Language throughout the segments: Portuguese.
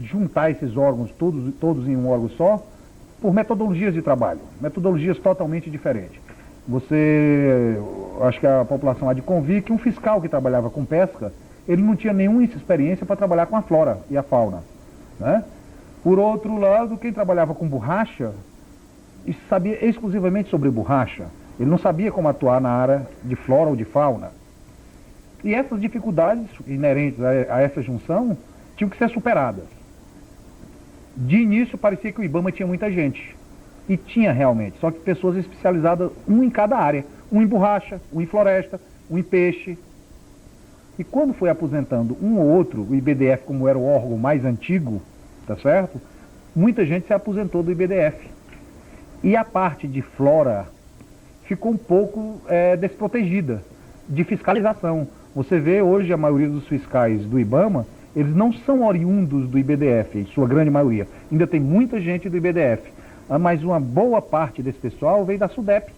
juntar esses órgãos todos em um órgão só por metodologias de trabalho, metodologias totalmente diferentes. Acho que a população há de convir que um fiscal que trabalhava com pesca, ele não tinha nenhuma experiência para trabalhar com a flora e a fauna, né? Por outro lado, quem trabalhava com borracha, sabia exclusivamente sobre borracha. Ele não sabia como atuar na área de flora ou de fauna. E essas dificuldades inerentes a essa junção tinham que ser superadas. De início, parecia que o IBAMA tinha muita gente. E tinha realmente, só que pessoas especializadas, um em cada área. Um em borracha, um em floresta, um em peixe. E quando foi aposentando um ou outro, o IBDF, como era o órgão mais antigo, tá certo? Muita gente se aposentou do IBDF. E a parte de flora ficou um pouco desprotegida de fiscalização. Você vê hoje a maioria dos fiscais do IBAMA, eles não são oriundos do IBDF, em sua grande maioria. Ainda tem muita gente do IBDF. Mas uma boa parte desse pessoal veio da SUDEP,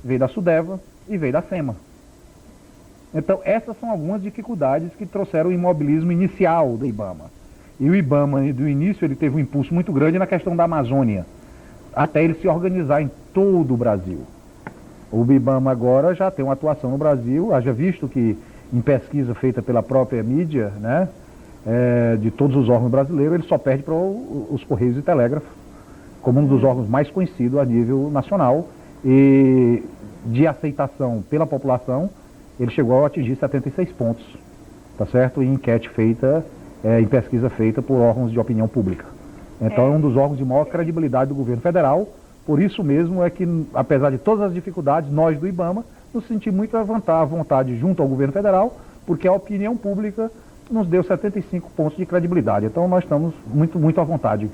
veio da SUDEVA e veio da SEMA. Então essas são algumas dificuldades que trouxeram o imobilismo inicial do IBAMA. E o IBAMA, do início, ele teve um impulso muito grande na questão da Amazônia, até ele se organizar em todo o Brasil. O IBAMA agora já tem uma atuação no Brasil, haja visto que em pesquisa feita pela própria mídia, né, de todos os órgãos brasileiros, ele só perde para os Correios e Telégrafos, como um dos órgãos mais conhecidos a nível nacional, e de aceitação pela população, ele chegou a atingir 76 pontos, tá certo? Em enquete feita, em pesquisa feita por órgãos de opinião pública. Então é um dos órgãos de maior credibilidade do governo federal, por isso mesmo é que, apesar de todas as dificuldades, nós do IBAMA nos sentimos muito à vontade junto ao governo federal, porque a opinião pública nos deu 75 pontos de credibilidade. Então nós estamos muito à vontade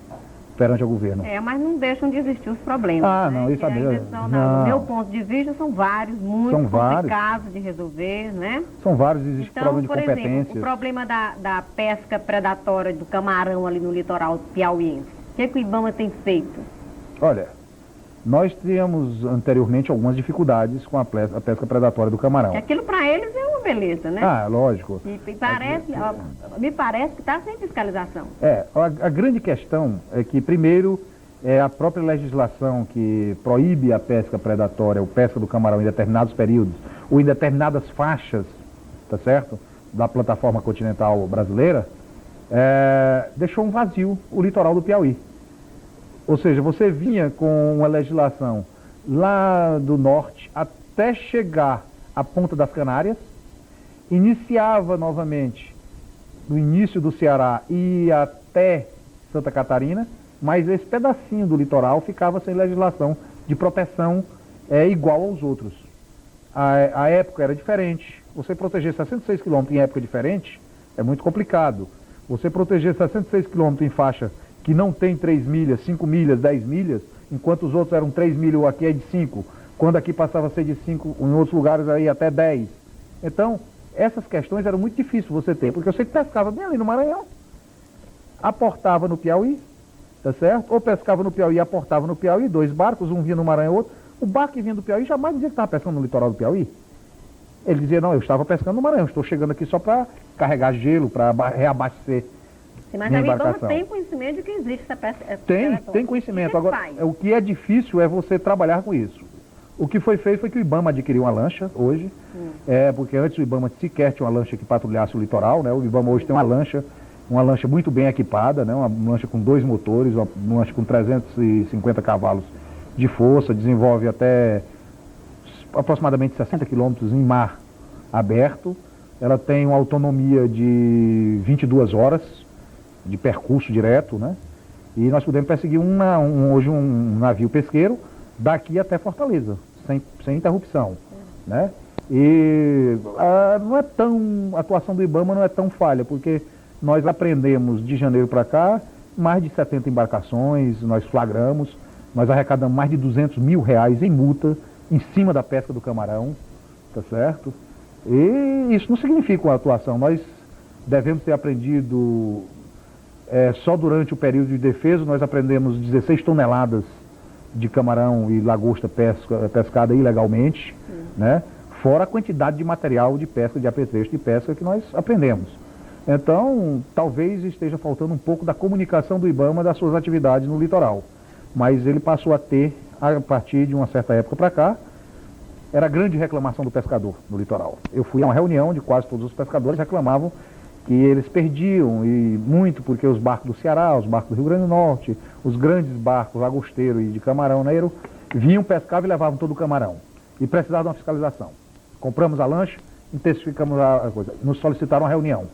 perante o governo. Mas não deixam de existir os problemas. Não, isso é mesmo. Do meu ponto de vista, são vários, muito complicados de resolver, né? São vários, existe então, problema de por competências. Exemplo, o problema da pesca predatória do camarão ali no litoral piauiense. O que o IBAMA tem feito? Olha, nós tínhamos anteriormente algumas dificuldades com a pesca predatória do camarão. Que aquilo para eles é uma beleza, né? Lógico. Me parece que está sem fiscalização. A grande questão é que, primeiro, a própria legislação que proíbe a pesca predatória, ou pesca do camarão em determinados períodos, ou em determinadas faixas, tá certo? Da plataforma continental brasileira, deixou um vazio o litoral do Piauí. Ou seja, você vinha com uma legislação lá do norte até chegar à Ponta das Canárias, iniciava novamente do início do Ceará e até Santa Catarina, mas esse pedacinho do litoral ficava sem legislação de proteção igual aos outros. A época era diferente. Você proteger 66 quilômetros em época diferente é muito complicado. Você proteger 66 quilômetros em faixa que não tem 3 milhas, 5 milhas, 10 milhas, enquanto os outros eram 3 milhas, ou aqui é de 5, quando aqui passava a ser de 5, em outros lugares aí até 10. Então, essas questões eram muito difíceis você ter, porque você pescava bem ali no Maranhão, aportava no Piauí, tá certo? Ou pescava no Piauí e aportava no Piauí, 2 barcos, um vinha no Maranhão e outro. O barco que vinha do Piauí jamais dizia que estava pescando no litoral do Piauí. Ele dizia, não, eu estava pescando no Maranhão, estou chegando aqui só para carregar gelo, para reabastecer. Mas a IBAMA tem conhecimento de que existe essa pesca? Tem conhecimento. Agora, o que é difícil é você trabalhar com isso. O que foi feito foi que o IBAMA adquiriu uma lancha hoje, porque antes o IBAMA sequer tinha uma lancha que patrulhasse o litoral, né? O IBAMA hoje tem uma lancha muito bem equipada, né? Uma lancha com 2 motores, uma lancha com 350 cavalos de força, desenvolve até aproximadamente 60 quilômetros em mar aberto. Ela tem uma autonomia de 22 horas de percurso direto, né? E nós podemos perseguir hoje um navio pesqueiro daqui até Fortaleza, sem interrupção, né? E a atuação do IBAMA não é tão falha, porque nós aprendemos de janeiro para cá mais de 70 embarcações, nós flagramos, nós arrecadamos mais de R$200 mil em multa em cima da pesca do camarão, tá certo? E isso não significa uma atuação, nós devemos ter aprendido, só durante o período de defesa, nós aprendemos 16 toneladas de camarão e lagosta pescada ilegalmente, né? Fora a quantidade de material de pesca, de apetrecho de pesca que nós aprendemos. Então, talvez esteja faltando um pouco da comunicação do IBAMA das suas atividades no litoral. Mas ele passou a ter, a partir de uma certa época para cá, era grande reclamação do pescador no litoral. Eu fui a uma reunião de quase todos os pescadores, reclamavam que eles perdiam, e muito porque os barcos do Ceará, os barcos do Rio Grande do Norte, os grandes barcos lagosteiro e de camarão-neiro, vinham, pescavam e levavam todo o camarão. E precisavam de uma fiscalização. Compramos a lancha, intensificamos a coisa. Nos solicitaram uma reunião.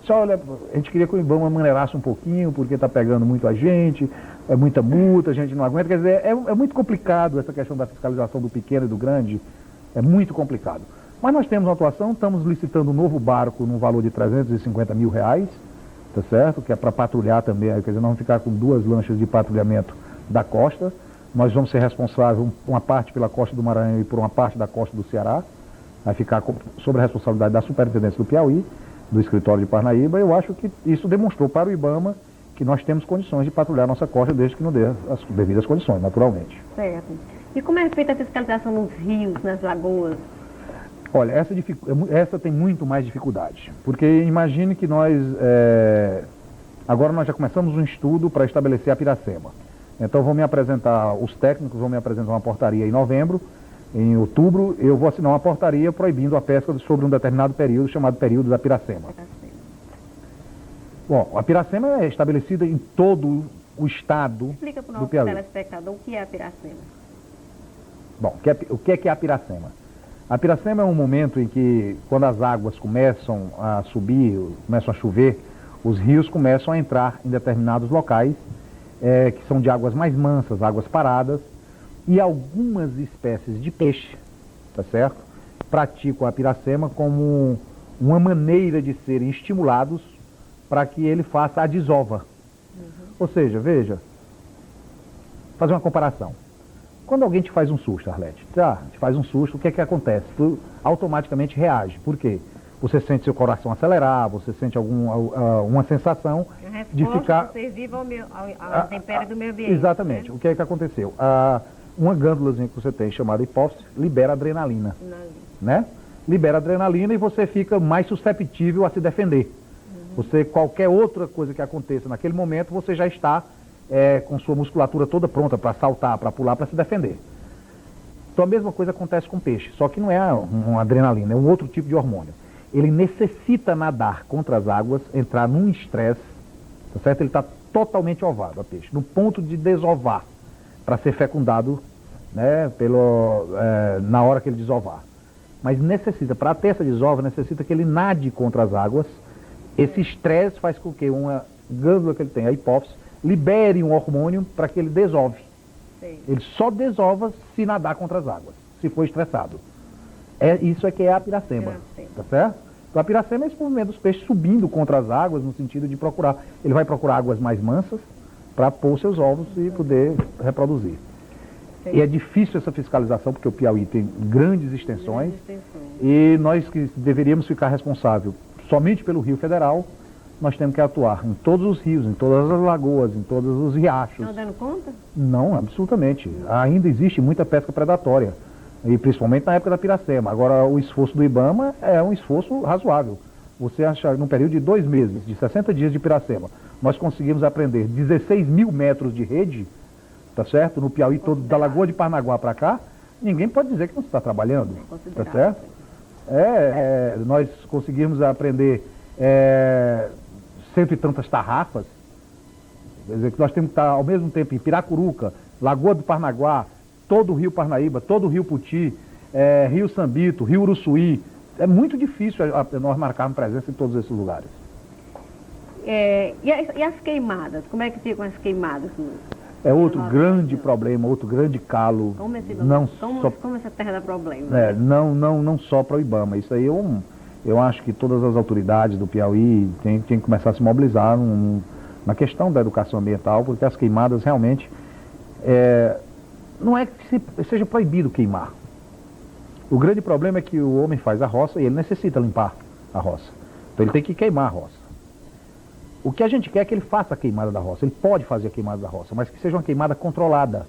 Só, olha, a gente queria que o IBAMA maneirasse um pouquinho, porque está pegando muito a gente, é muita multa, a gente não aguenta. Quer dizer, é muito complicado essa questão da fiscalização do pequeno e do grande, é muito complicado. Mas nós temos uma atuação, estamos licitando um novo barco num valor de R$350 mil, tá certo? Que é para patrulhar também, quer dizer, não vamos ficar com 2 lanchas de patrulhamento da costa. Nós vamos ser responsáveis, uma parte pela costa do Maranhão e por uma parte da costa do Ceará. Vai ficar sob a responsabilidade da Superintendência do Piauí, do escritório de Parnaíba. Eu acho que isso demonstrou para o IBAMA que nós temos condições de patrulhar nossa costa, desde que não dê as devidas condições, naturalmente. Certo. E como é feita a fiscalização nos rios, nas lagoas? Olha, essa tem muito mais dificuldade, porque imagine que nós, agora nós já começamos um estudo para estabelecer a piracema. Então os técnicos vão me apresentar uma portaria em novembro. Em outubro eu vou assinar uma portaria proibindo a pesca sobre um determinado período, chamado período da piracema. Bom, a piracema é estabelecida em todo o estado do Piauí. Explica para o nosso telespectador o que é a piracema. Bom, o que é a piracema? A piracema é um momento em que, quando as águas começam a subir, começam a chover, os rios começam a entrar em determinados locais, que são de águas mais mansas, águas paradas, e algumas espécies de peixe, tá certo? Praticam a piracema como uma maneira de serem estimulados para que ele faça a desova. Ou seja, veja, fazer uma comparação. Quando alguém te faz um susto, Arlete, te faz um susto, o que é que acontece? Tu automaticamente reage. Por quê? Você sente seu coração acelerar, você sente uma sensação de ficar... Ser vivo ao tempero do meio ambiente. Exatamente. Né? O que é que aconteceu? Uma glândulazinha que você tem, chamada hipófise, libera adrenalina. Né? Libera adrenalina e você fica mais susceptível a se defender. Qualquer outra coisa que aconteça naquele momento, você já está com sua musculatura toda pronta para saltar, para pular, para se defender. Então a mesma coisa acontece com o peixe, só que não é uma adrenalina, é um outro tipo de hormônio. Ele necessita nadar contra as águas, entrar num estresse, tá certo? Ele está totalmente ovado, a peixe, no ponto de desovar, para ser fecundado, né, na hora que ele desovar. Mas para ter essa desova, necessita que ele nade contra as águas. Esse estresse faz com que uma glândula que ele tem, a hipófise, libere um hormônio para que ele desove. Sim. Ele só desova se nadar contra as águas, se for estressado. Isso é que é a piracema, tá certo? Então a piracema é esse movimento dos peixes subindo contra as águas, no sentido de procurar. Ele vai procurar águas mais mansas para pôr seus ovos e poder reproduzir. Sim. E é difícil essa fiscalização, porque o Piauí tem grandes extensões. E nós que deveríamos ficar responsáveis somente pelo Rio Federal, nós temos que atuar em todos os rios, em todas as lagoas, em todos os riachos. Estão dando conta? Não, absolutamente. Ainda existe muita pesca predatória, e principalmente na época da piracema. Agora, o esforço do IBAMA é um esforço razoável. Você acha, num período de 2 meses, de 60 dias de piracema, nós conseguimos aprender 16 mil metros de rede, tá certo? No Piauí todo, da Lagoa de Parnaguá para cá, ninguém pode dizer que não está trabalhando, tá certo? Nós conseguimos aprender 100 e tantas tarrafas, quer dizer que nós temos que estar ao mesmo tempo em Piracuruca, Lagoa do Parnaguá, todo o Rio Parnaíba, todo o Rio Puti, Rio Sambito, Rio Uruçuí. É muito difícil nós marcarmos presença em todos esses lugares. E as queimadas? Como é que ficam as queimadas? É outro grande problema, outro grande calo. Como essa terra dá problema? Não só para o IBAMA. Isso aí eu acho que todas as autoridades do Piauí têm que começar a se mobilizar na questão da educação ambiental, porque as queimadas realmente... não é que seja proibido queimar. O grande problema é que o homem faz a roça e ele necessita limpar a roça. Então ele tem que queimar a roça. O que a gente quer é que ele faça a queimada da roça. Ele pode fazer a queimada da roça, mas que seja uma queimada controlada.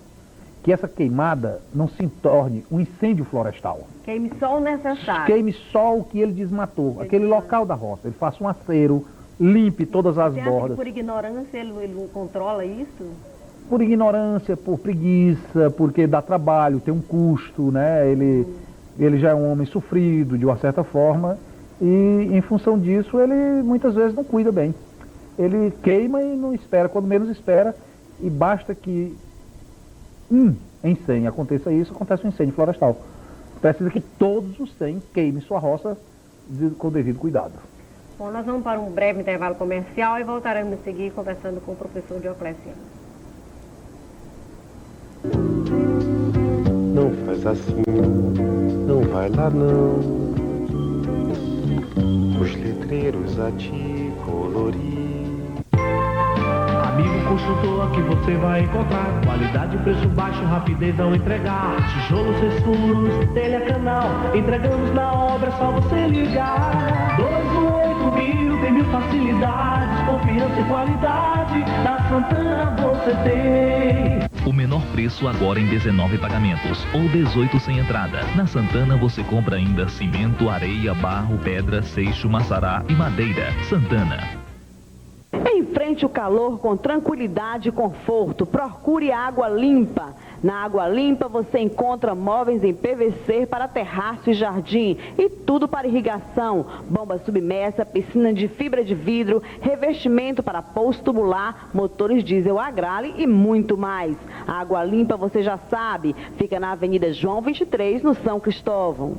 Que essa queimada não se torne um incêndio florestal. Queime só o necessário. Queime só o que ele desmatou, aquele local da roça. Ele faça um acero, limpe todas as Você acha que bordas. por ignorância ele não controla isso? Por ignorância, por preguiça, porque dá trabalho, tem um custo, né? Ele já é um homem sofrido, de uma certa forma, e em função disso ele muitas vezes não cuida bem. Ele queima e não espera, quando menos espera, e basta que em 100 aconteça isso, acontece um incêndio florestal. Precisa que todos os 100 queimem sua roça com o devido cuidado. Bom, nós vamos para um breve intervalo comercial e voltaremos a seguir conversando com o professor Diocleciano. Não faz assim, não vai lá não. Os letreiros a te colorir. Amigo construtor, aqui você vai encontrar qualidade, preço baixo, rapidez ao entregar. Tijolos, escuros, telha, canal, entregamos na obra, é só você ligar. 218.000 tem 1000 facilidades, confiança e qualidade, na Santana você tem. O menor preço agora em 19 pagamentos ou 18 sem entrada. Na Santana você compra ainda cimento, areia, barro, pedra, seixo, maçará e madeira. Santana. Enfrente o calor com tranquilidade e conforto. Procure água limpa. Na Água Limpa você encontra móveis em PVC para terraço e jardim e tudo para irrigação, bomba submersa, piscina de fibra de vidro, revestimento para poço tubular, motores diesel Agrale e muito mais. A Água Limpa você já sabe, fica na Avenida João 23, no São Cristóvão.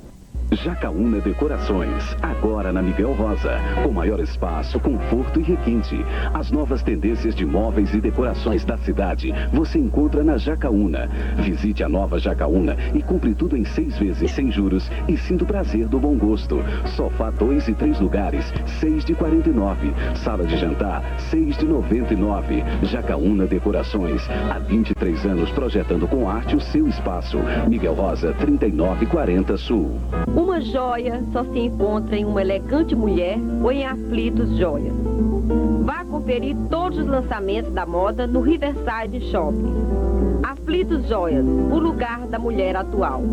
Jacaúna Decorações, agora na Miguel Rosa, com maior espaço, conforto e requinte. As novas tendências de móveis e decorações da cidade você encontra na Jacaúna. Visite a nova Jacaúna e compre tudo em 6 vezes sem juros e sinta o prazer do bom gosto. Sofá 2 e 3 lugares, 6 de 49. Sala de jantar, 6 de 99. Jacaúna Decorações, há 23 anos projetando com arte o seu espaço. Miguel Rosa, 3940 Sul. Uma joia só se encontra em uma elegante mulher ou em Aflitos Joias. Vá conferir todos os lançamentos da moda no Riverside Shopping. Aflitos Joias, o lugar da mulher atual.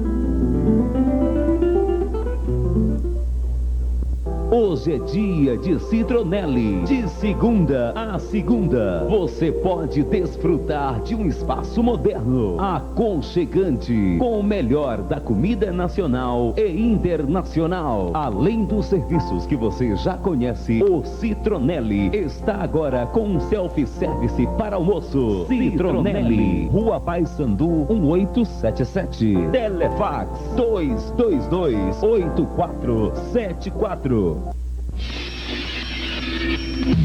Hoje é dia de Citronelli. De segunda a segunda, você pode desfrutar de um espaço moderno, aconchegante, com o melhor da comida nacional e internacional. Além dos serviços que você já conhece, o Citronelli está agora com um self-service para almoço. Citronelli, Rua Paissandu 1877. Telefax 222-8474.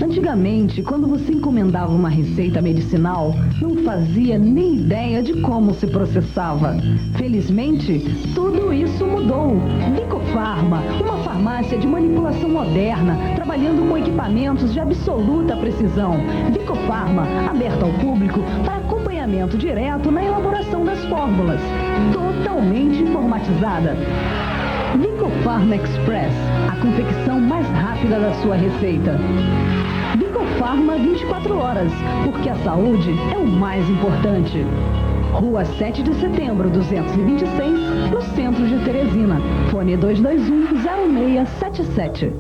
Antigamente, quando você encomendava uma receita medicinal, não fazia nem ideia de como se processava. Felizmente, tudo isso mudou. Vicofarma, uma farmácia de manipulação moderna, trabalhando com equipamentos de absoluta precisão. Vicofarma, aberta ao público para acompanhamento direto na elaboração das fórmulas. Totalmente informatizada. Vicofarma Express, a confecção mais rápida da sua receita. Vicofarma 24 horas, porque a saúde é o mais importante. Rua 7 de Setembro, 226, no centro de Teresina. Fone 221-0677.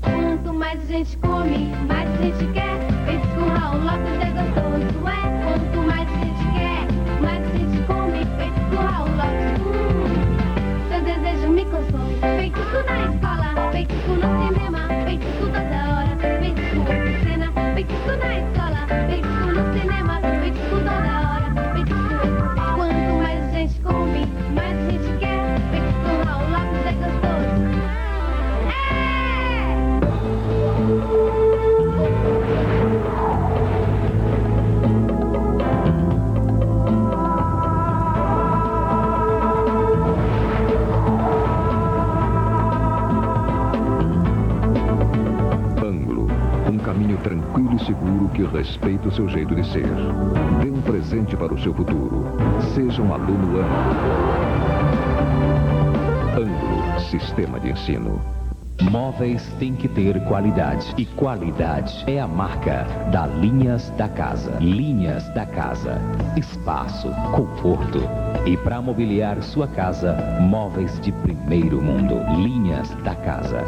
Quanto mais a gente come, mais a gente quer. Petisco Raul Lopes é gostoso, é. Quanto mais a gente quer, mais a gente come. Petisco Raul Lopes, seu desejo me consome. Petisco na escola, petisco no cinema, petisco toda hora, petisco na cena, petisco na escola, petisco no cinema, petisco toda hora, petisco. Quanto mais a gente come, mais a gente quer. Petisco Raul Lopes é gostoso. Tranquilo e seguro que respeita o seu jeito de ser. Dê um presente para o seu futuro. Seja um aluno Ângulo. Ângulo, sistema de ensino. Móveis tem que ter qualidade. E qualidade é a marca da Linhas da Casa. Linhas da Casa. Espaço, conforto. E para mobiliar sua casa, móveis de primeiro mundo. Linhas da Casa.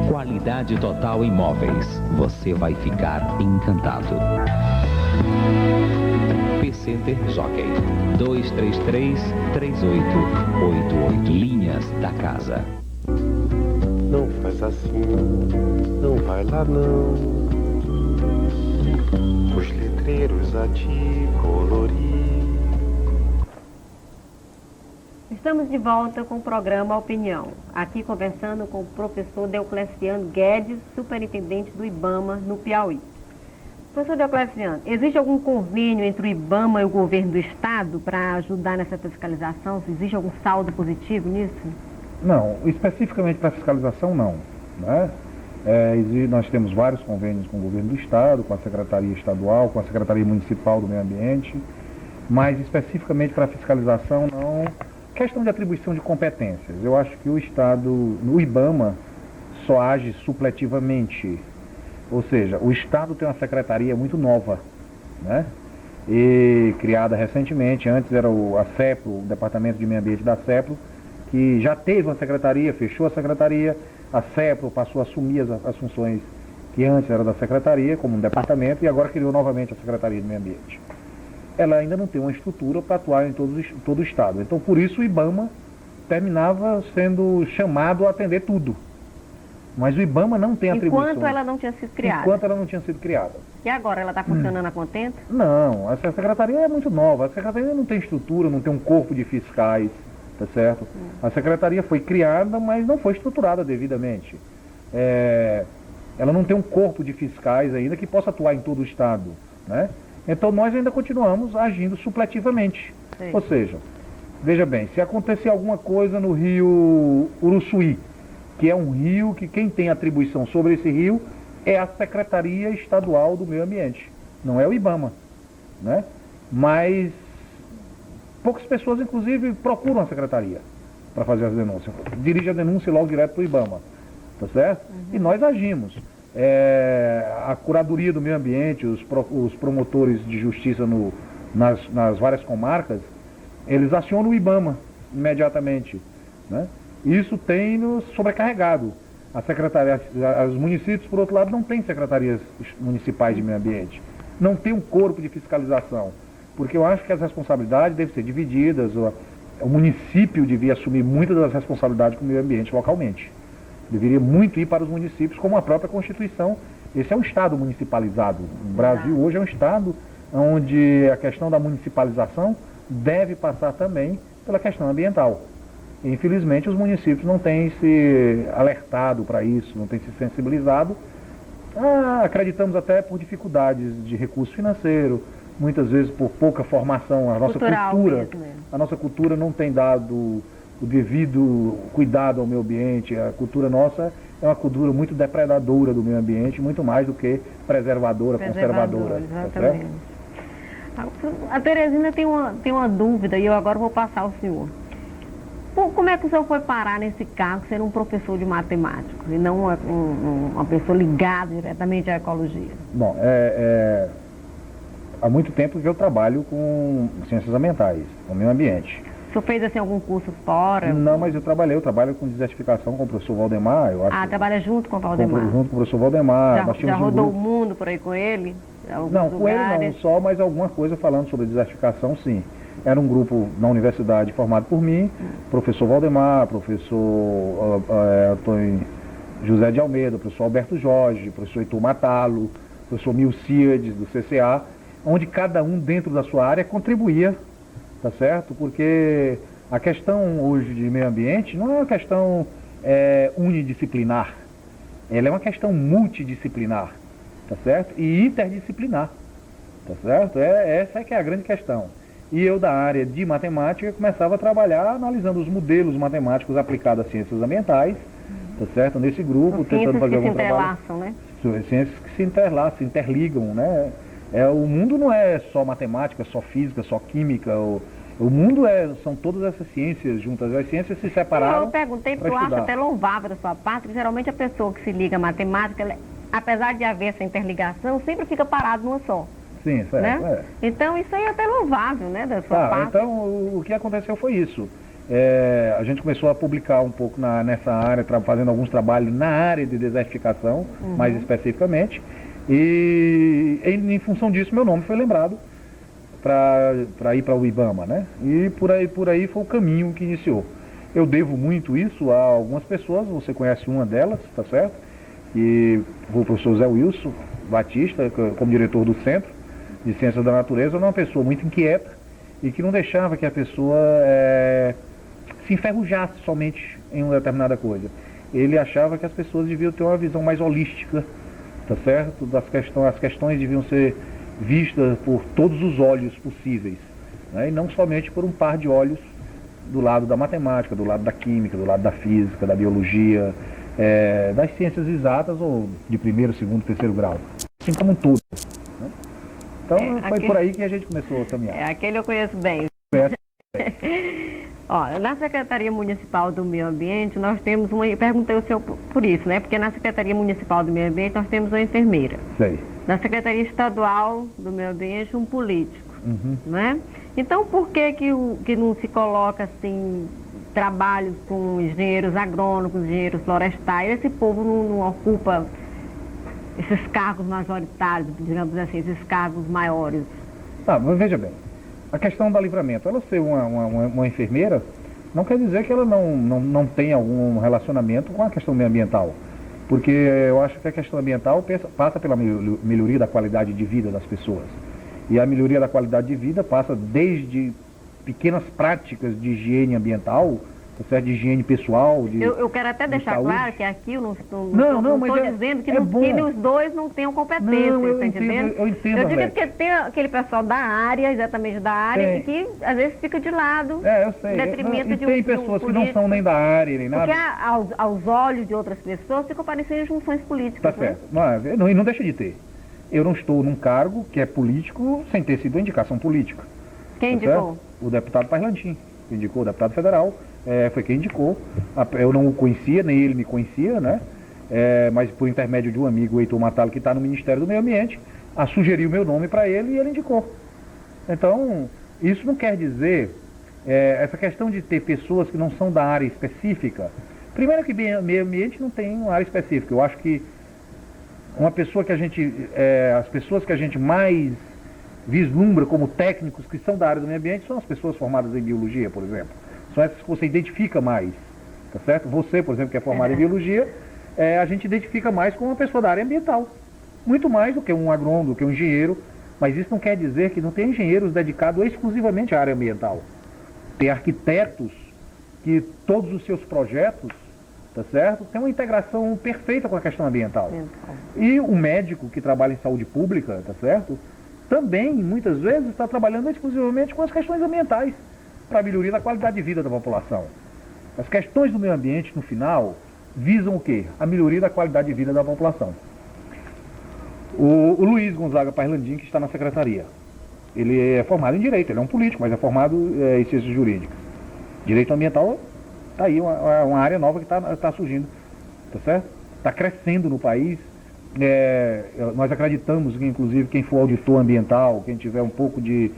Qualidade total em móveis. Você vai ficar encantado. P-Center Jockey 233-3888. Linhas da Casa. Não faz assim, não vai lá não. Os letreiros a te colorir. Estamos de volta com o programa Opinião. Aqui conversando com o professor Deocleciano Guedes, superintendente do IBAMA no Piauí. Professor Deocleciano, existe algum convênio entre o IBAMA e o governo do estado para ajudar nessa fiscalização? Existe algum saldo positivo nisso? Não, especificamente para fiscalização não, né? Nós temos vários convênios com o governo do estado, com a Secretaria Estadual, com a Secretaria Municipal do Meio Ambiente, mas especificamente para fiscalização não. Questão de atribuição de competências. Eu acho que o estado, no IBAMA, só age supletivamente. Ou seja, o estado tem uma secretaria muito nova, né? E criada recentemente. Antes era a CEPRO, o Departamento de Meio Ambiente da CEPRO, que já teve uma secretaria, fechou a secretaria, a CEPRO passou a assumir as funções que antes era da secretaria, como um departamento, e agora criou novamente a Secretaria do Meio Ambiente. Ela ainda não tem uma estrutura para atuar em todo o estado. Então, por isso, o IBAMA terminava sendo chamado a atender tudo. Mas o IBAMA não tem atribuição. Enquanto ela não tinha sido criada. Enquanto ela não tinha sido criada. E agora, ela está funcionando a contento? Não, essa secretaria é muito nova. A secretaria não tem estrutura, não tem um corpo de fiscais, tá certo? A secretaria foi criada, mas não foi estruturada devidamente. Ela não tem um corpo de fiscais ainda que possa atuar em todo o estado, né? Então nós ainda continuamos agindo supletivamente. Sim. Ou seja, veja bem, se acontecer alguma coisa no rio Uruçuí, que é um rio que quem tem atribuição sobre esse rio é a Secretaria Estadual do Meio Ambiente, não é o IBAMA, né? Mas poucas pessoas, inclusive, procuram a secretaria para fazer as denúncias. Dirige a denúncia logo direto para o IBAMA, tá certo? E nós agimos. A Curadoria do Meio Ambiente, os promotores de justiça nas várias comarcas, eles acionam o IBAMA imediatamente, né? Isso tem nos sobrecarregado. Os municípios, por outro lado, não têm secretarias municipais de meio ambiente. Não tem um corpo de fiscalização. Porque eu acho que as responsabilidades devem ser divididas. O município devia assumir muitas das responsabilidades com o meio ambiente localmente. Deveria muito ir para os municípios, como a própria Constituição. Esse é um Estado municipalizado. O Brasil hoje é um Estado onde a questão da municipalização deve passar também pela questão ambiental. Infelizmente, os municípios não têm se alertado para isso, não têm se sensibilizado. Acreditamos até por dificuldades de recurso financeiro, muitas vezes por pouca formação. A nossa cultura não tem dado o devido cuidado ao meio ambiente. A cultura nossa é uma cultura muito depredadora do meio ambiente, muito mais do que conservadora. Exatamente. Tá? A Teresina tem uma dúvida e eu agora vou passar ao senhor. Como é que o senhor foi parar nesse cargo, sendo um professor de matemática e não uma pessoa ligada diretamente à ecologia? Bom, há muito tempo que eu trabalho com ciências ambientais, com meio ambiente. O senhor fez assim algum curso fora? Não, mas eu trabalho com desertificação com o professor Valdemar. Trabalha junto com o Valdemar? Junto com o professor Valdemar. Já rodou o mundo por aí com ele? Não, com ele não só, mas alguma coisa falando sobre desertificação, sim. Era um grupo na universidade formado por mim, professor Valdemar, professor Antônio José de Almeida, professor Alberto Jorge, professor Heitor Matalo, professor Milcíades, do CCA, onde cada um dentro da sua área contribuía, tá certo? Porque a questão hoje de meio ambiente não é uma questão unidisciplinar, ela é uma questão multidisciplinar, tá certo? E interdisciplinar, tá certo? Essa é que é a grande questão. E eu, da área de matemática, começava a trabalhar analisando os modelos matemáticos aplicados às ciências ambientais, tá certo? Nesse grupo, tentando fazer algum trabalho. Né? Ciências que se entrelaçam, se interligam, né? O mundo não é só matemática, só física, só química. O mundo são todas essas ciências juntas. As ciências se separaram. Eu perguntei porque eu acho até louvável da sua parte, que geralmente a pessoa que se liga à matemática, apesar de haver essa interligação, sempre fica parado numa só. Sim, certo. Né? Então isso aí é até louvável, né, da sua parte. Então o que aconteceu foi isso. A gente começou a publicar um pouco nessa área, fazendo alguns trabalhos na área de desertificação, mais especificamente. E em função disso, meu nome foi lembrado para ir para o IBAMA, né? E por aí foi o caminho que iniciou. Eu devo muito isso a algumas pessoas, você conhece uma delas, tá certo? E o professor Zé Wilson Batista, como diretor do Centro de Ciências da Natureza, era uma pessoa muito inquieta e que não deixava que a pessoa se enferrujasse somente em uma determinada coisa. Ele achava que as pessoas deviam ter uma visão mais holística, tá certo? As questões deviam ser vistas por todos os olhos possíveis, né? E não somente por um par de olhos do lado da matemática, do lado da química, do lado da física, da biologia, das ciências exatas ou de primeiro, segundo, terceiro grau, assim como um todo, né? Então foi por aí que a gente começou a caminhar. Aquele eu conheço bem. Ó, na Secretaria Municipal do Meio Ambiente, nós temos perguntei ao senhor por isso, né? Porque na Secretaria Municipal do Meio Ambiente nós temos uma enfermeira. Sei. Na Secretaria Estadual do Meio Ambiente, um político, né? Então, por que não se coloca, assim, trabalhos com engenheiros agrônomos, engenheiros florestais? Esse povo não ocupa esses cargos majoritários, digamos assim, esses cargos maiores? Mas veja bem, a questão da Livramento, ela ser uma enfermeira, não quer dizer que ela não tenha algum relacionamento com a questão ambiental. Porque eu acho que a questão ambiental passa pela melhoria da qualidade de vida das pessoas. E a melhoria da qualidade de vida passa desde pequenas práticas de higiene ambiental, de higiene pessoal. Eu quero até deixar saúde. Claro que aqui eu não estou dizendo que os dois não tenham competência, tá entendendo? Eu entendo. Eu digo que tem aquele pessoal da área, exatamente da área, e que às vezes fica de lado. Eu sei. Em detrimento de tem pessoas que não são nem da área, nem nada. Porque aos olhos de outras pessoas ficam parecendo junções políticas. Tá certo. E não deixa de ter. Eu não estou num cargo que é político sem ter sido uma indicação política. Quem indicou? Certo? O deputado Parlantim, que indicou, o deputado federal. Foi quem indicou. Eu não o conhecia, nem ele me conhecia, né? Mas por intermédio de um amigo, o Heitor Matalo, que está no Ministério do Meio Ambiente, sugeriu o meu nome para ele e ele indicou. Então, isso não quer dizer, essa questão de ter pessoas que não são da área específica. Primeiro que meio ambiente não tem uma área específica. Eu acho que as pessoas que a gente mais vislumbra como técnicos que são da área do meio ambiente são as pessoas formadas em biologia, por exemplo. São essas que você identifica mais, tá certo? Você, por exemplo, que é formado em biologia, a gente identifica mais com uma pessoa da área ambiental. Muito mais do que um agrônomo, do que um engenheiro, mas isso não quer dizer que não tem engenheiros dedicados exclusivamente à área ambiental. Tem arquitetos que todos os seus projetos, tá certo? Tem uma integração perfeita com a questão ambiental. E o médico que trabalha em saúde pública, tá certo? Também, muitas vezes, está trabalhando exclusivamente com as questões ambientais, para a melhoria da qualidade de vida da população. As questões do meio ambiente, no final, visam o quê? A melhoria da qualidade de vida da população. O Luiz Gonzaga Parlandim, que está na secretaria, ele é formado em Direito, ele é um político, mas é formado em Ciências Jurídicas. Direito ambiental, está aí uma área nova que está surgindo, tá certo? Está crescendo no país. Nós acreditamos que, inclusive, quem for auditor ambiental, quem tiver um pouco de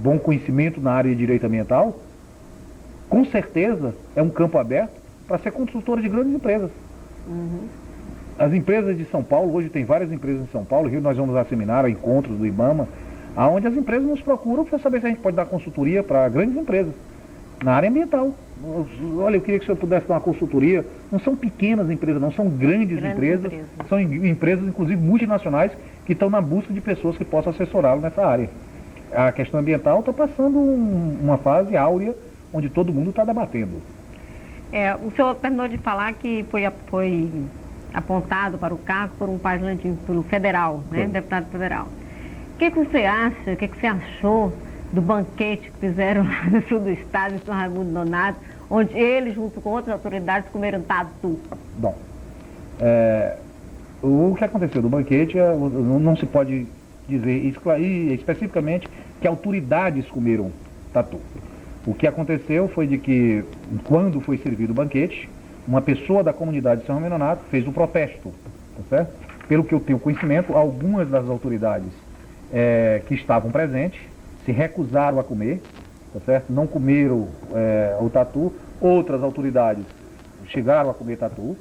bom conhecimento na área de direito ambiental, com certeza é um campo aberto para ser consultor de grandes empresas. As empresas de São Paulo, hoje tem várias empresas em São Paulo, Rio, nós vamos a seminário, a encontros do IBAMA, onde as empresas nos procuram para saber se a gente pode dar consultoria para grandes empresas na área ambiental. Olha, eu queria que o senhor pudesse dar uma consultoria. Não são pequenas empresas, não, são grandes empresas. São empresas, inclusive, multinacionais, que estão na busca de pessoas que possam assessorá-lo nessa área. A questão ambiental está passando uma fase áurea onde todo mundo está debatendo. O senhor terminou de falar que foi apontado para o cargo por um Parlantim, pelo federal, né, deputado federal. O que você acha, o que você achou do banquete que fizeram lá no sul do estado, em São Raimundo Nonato, onde ele, junto com outras autoridades, comeram tatu? Bom, o que aconteceu do banquete, não se pode dizer especificamente que autoridades comeram tatu. O que aconteceu foi de que, quando foi servido o banquete, uma pessoa da comunidade de São Romão Nonato fez um protesto, tá certo? Pelo que eu tenho conhecimento, algumas das autoridades que estavam presentes se recusaram a comer, tá certo? Não comeram o tatu. Outras autoridades chegaram a comer tatu.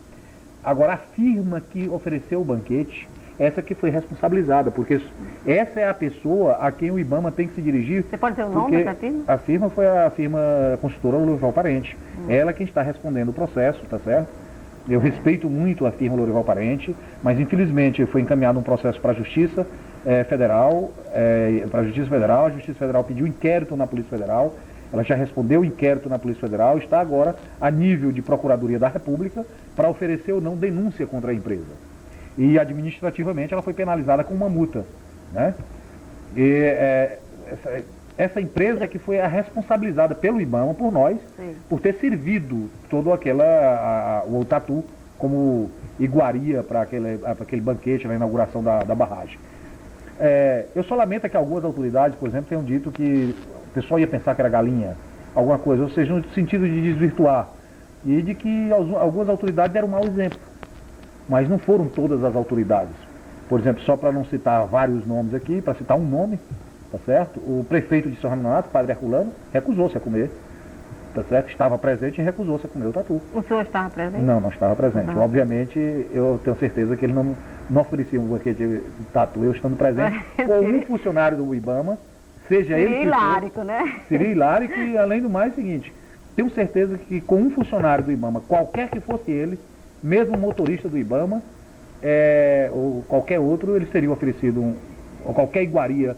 Agora, a firma que ofereceu o banquete, essa que foi responsabilizada, porque essa é a pessoa a quem o IBAMA tem que se dirigir. Você pode ter o nome dessa firma? A firma foi a firma construtora Lourival Parente. Ela quem está respondendo o processo, tá certo? Eu respeito muito a firma Lourival Parente, mas infelizmente foi encaminhado um processo para a Justiça Federal, a Justiça Federal pediu inquérito na Polícia Federal, ela já respondeu o inquérito na Polícia Federal, está agora a nível de Procuradoria da República para oferecer ou não denúncia contra a empresa. E administrativamente ela foi penalizada com uma multa, né? E essa empresa que foi a responsabilizada pelo IBAMA, por nós, por ter servido todo o tatu como iguaria para aquele banquete na inauguração da barragem. Eu só lamento que algumas autoridades, por exemplo, tenham dito que o pessoal ia pensar que era galinha, alguma coisa, ou seja, no sentido de desvirtuar, e de que algumas autoridades deram um mau exemplo. Mas não foram todas as autoridades. Por exemplo, só para não citar vários nomes aqui, para citar um nome, tá certo? O prefeito de São Romão Nonato, Padre Herculano, recusou-se a comer, tá certo? Estava presente e recusou-se a comer o tatu. O senhor estava presente? Não estava presente. Não. Obviamente, eu tenho certeza que ele não oferecia um banquete de tatu, eu estando presente, com um funcionário do IBAMA, seja ele que hilárico, né? Seria hilárico e, além do mais, é o seguinte, tenho certeza que com um funcionário do IBAMA, qualquer que fosse ele, mesmo motorista do IBAMA, ou qualquer outro, ele seria oferecido ou qualquer iguaria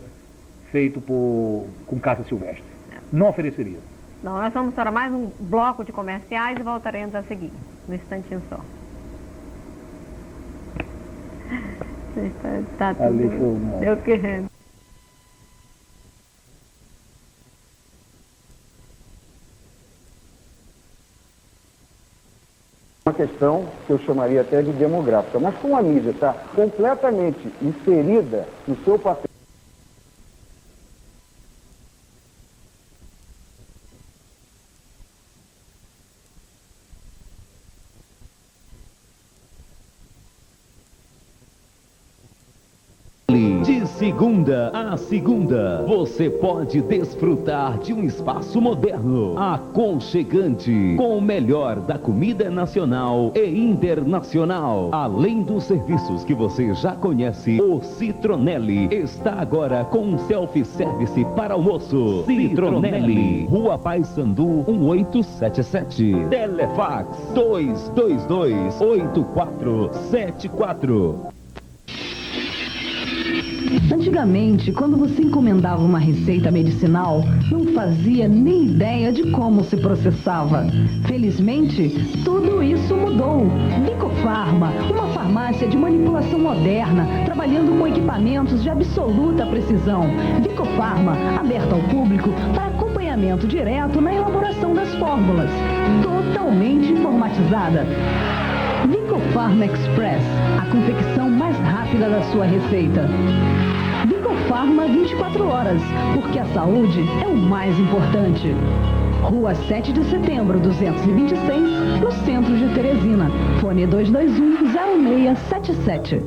feito com caça silvestre. Não ofereceria. Não, nós vamos para mais um bloco de comerciais e voltaremos a seguir, no instantinho só. Tá tudo... Ali foi o... Deus querendo. Uma questão que eu chamaria até de demográfica, mas como a mídia está completamente inserida no seu papel. De segunda a segunda, você pode desfrutar de um espaço moderno, aconchegante, com o melhor da comida nacional e internacional. Além dos serviços que você já conhece, o Citronelli está agora com um self-service para almoço. Citronelli, Rua Paissandu 1877, Telefax 222-8474. Antigamente, quando você encomendava uma receita medicinal, não fazia nem ideia de como se processava. Felizmente, tudo isso mudou. Bicofarma, uma farmácia de manipulação moderna, trabalhando com equipamentos de absoluta precisão. Bicofarma, aberta ao público para acompanhamento direto na elaboração das fórmulas. Totalmente informatizada. Bicofarma Express, a confecção mais rápida da sua receita. Bicofarma 24 horas, porque a saúde é o mais importante. Rua 7 de Setembro, 226, no centro de Teresina. Fone 221-0677.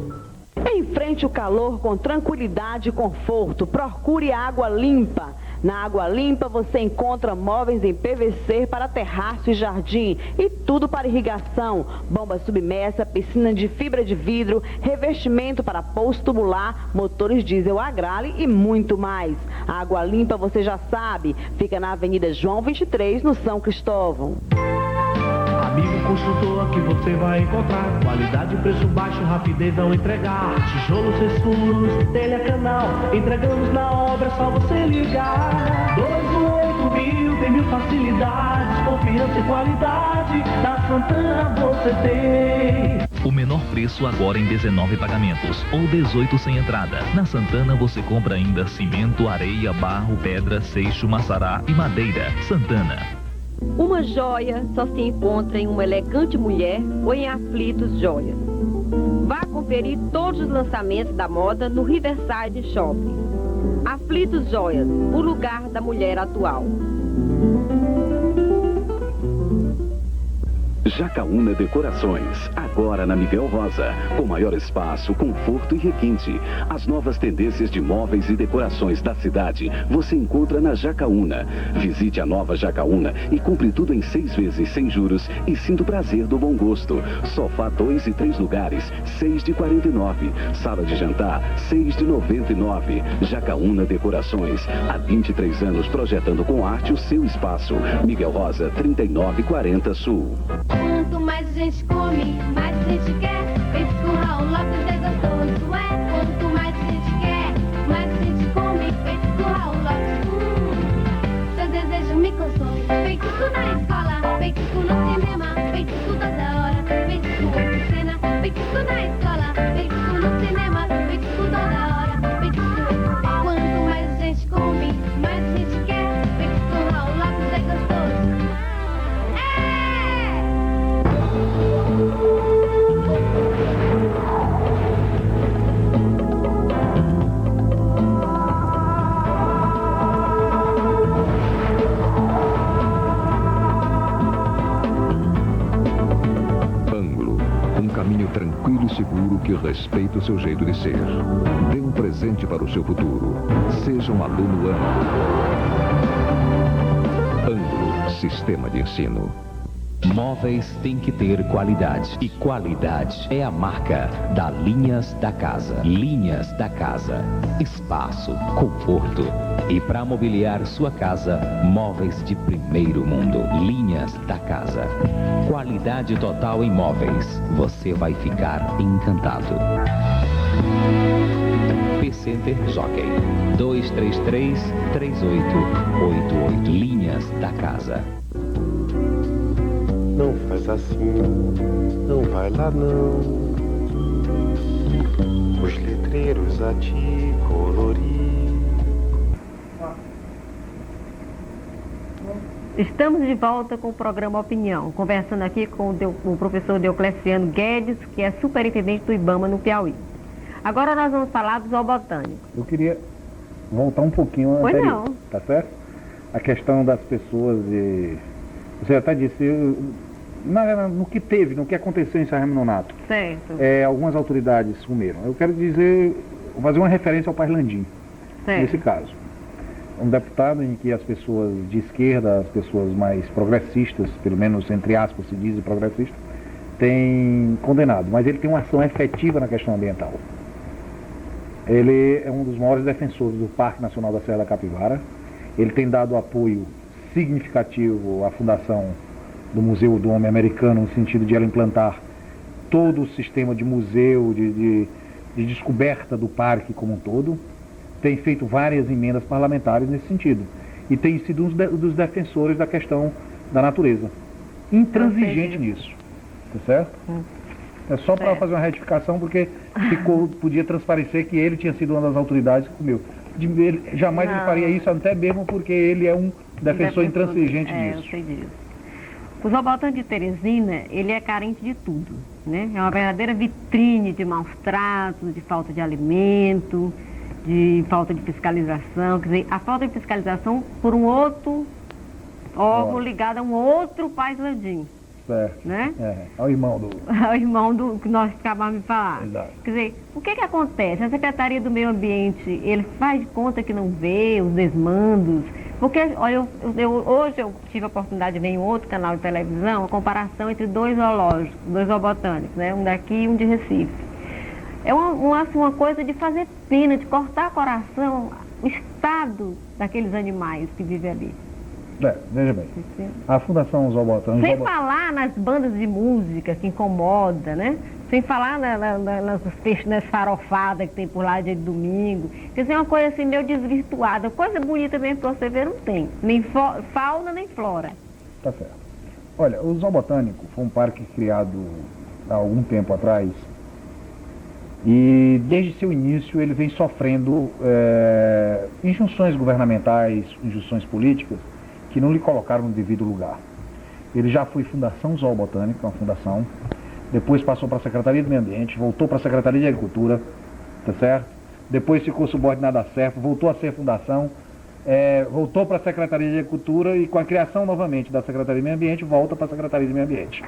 Enfrente o calor com tranquilidade e conforto. Procure água limpa. Na Água Limpa você encontra móveis em PVC para terraço e jardim e tudo para irrigação, bomba submersa, piscina de fibra de vidro, revestimento para pouso tubular, motores diesel Agrale e muito mais. A Água Limpa você já sabe, fica na Avenida João 23, no São Cristóvão. Amigo construtor, aqui você vai encontrar qualidade, preço baixo, rapidez ao entregar. Tijolos, escuros, telha, canal, entregamos na obra, só você ligar. 218.000, tem 1000 facilidades, confiança e qualidade, na Santana você tem. O menor preço agora em 19 pagamentos ou 18 sem entrada. Na Santana você compra ainda cimento, areia, barro, pedra, seixo, maçará e madeira. Santana. Uma joia só se encontra em uma elegante mulher ou em Aflitos Joias. Vá conferir todos os lançamentos da moda no Riverside Shopping. Aflitos Joias, o lugar da mulher atual. Jacaúna Decorações, agora na Miguel Rosa, com maior espaço, conforto e requinte. As novas tendências de móveis e decorações da cidade você encontra na Jacaúna. Visite a nova Jacaúna e compre tudo em 6 vezes sem juros e sinta o prazer do bom gosto. Sofá 2 e 3 lugares, 6 de 49. Sala de jantar, 6 de 99. Jacaúna Decorações, há 23 anos projetando com arte o seu espaço. Miguel Rosa, 3940 Sul. Quanto mais a gente come, mais a gente quer. Peito com Raul Lopes é gostoso, é. Quanto mais a gente quer, mais a gente come. Peito com Raul Lopes, seu desejo me consome. Peito na escola, peito no cinema, peito toda hora, peito com cena. Peito na escola, peito no cinema, peito toda hora, peito. Quanto mais a gente come, mais a gente quer. Peito com Raul Lopes é gostoso. Ângulo, um caminho tranquilo e seguro que respeita o seu jeito de ser. Dê um presente para o seu futuro. Seja um aluno Ângulo. Ângulo, sistema de ensino. Móveis tem que ter qualidade. E qualidade é a marca da Linhas da Casa. Linhas da Casa. Espaço, conforto. E para mobiliar sua casa, móveis de primeiro mundo. Linhas da Casa. Qualidade total em móveis. Você vai ficar encantado. P-Center Jockey. 233-3888. Linhas da Casa. Não faz assim, não vai lá não. Os letreiros a te colorir. Estamos de volta com o programa Opinião, conversando aqui com o professor Deocleciano Guedes, que é superintendente do IBAMA no Piauí. Agora nós vamos falar do zoobotânico. Eu queria voltar um pouquinho anterior, não. Tá certo? A questão das pessoas e... Você até disse, no que teve, no que aconteceu em Sarremo Nonato. Certo. Algumas autoridades sumiram. Eu quero dizer, vou fazer uma referência ao Parlandim, Certo. nesse caso. Um deputado em que as pessoas de esquerda, as pessoas mais progressistas, pelo menos entre aspas se diz progressista, têm condenado, mas ele tem uma ação efetiva na questão ambiental. Ele é um dos maiores defensores do Parque Nacional da Serra da Capivara. Ele tem dado apoio significativo à fundação do Museu do Homem Americano, no sentido de ela implantar todo o sistema de museu, de descoberta do parque como um todo. Tem feito várias emendas parlamentares nesse sentido. E tem sido um dos defensores da questão da natureza. Intransigente nisso. Tá certo? É só para fazer uma retificação, porque podia transparecer que ele tinha sido uma das autoridades que comeu. Jamais ele faria isso, até mesmo porque ele é um defensor intransigente disso. Eu sei disso. O zoobotânico de Teresina, ele é carente de tudo, né? É uma verdadeira vitrine de maus tratos, de falta de alimento, de falta de fiscalização. Quer dizer, a falta de fiscalização por um outro órgão ligado a um outro Paislandim. Certo. Né? Ao irmão do... Ao irmão do que nós acabamos de falar. Exato. Quer dizer, o que acontece? A Secretaria do Meio Ambiente, ele faz de conta que não vê os desmandos. Porque, olha, hoje eu tive a oportunidade de ver em outro canal de televisão a comparação entre dois zoológicos, dois zoobotânicos, né? Um daqui e um de Recife. É uma coisa de fazer pena, de cortar coração, o estado daqueles animais que vivem ali. Veja bem, a Fundação Zoobotânico... Sem falar nas bandas de música que incomoda, né? Sem falar nas farofadas que tem por lá dia de domingo. Quer dizer, uma coisa assim meio desvirtuada. Coisa bonita mesmo pra você ver não tem. Nem fauna, nem flora. Tá certo. Olha, o Zoobotânico foi um parque criado há algum tempo atrás. E desde seu início ele vem sofrendo injunções governamentais, injunções políticas, que não lhe colocaram no devido lugar. Ele já foi Fundação Zoobotânica, uma fundação, depois passou para a Secretaria do Meio Ambiente, voltou para a Secretaria de Agricultura, tá certo? depois ficou subordinado à Serpa, voltou a ser fundação, voltou para a Secretaria de Agricultura e com a criação novamente da Secretaria de Meio Ambiente, volta para a Secretaria de Meio Ambiente.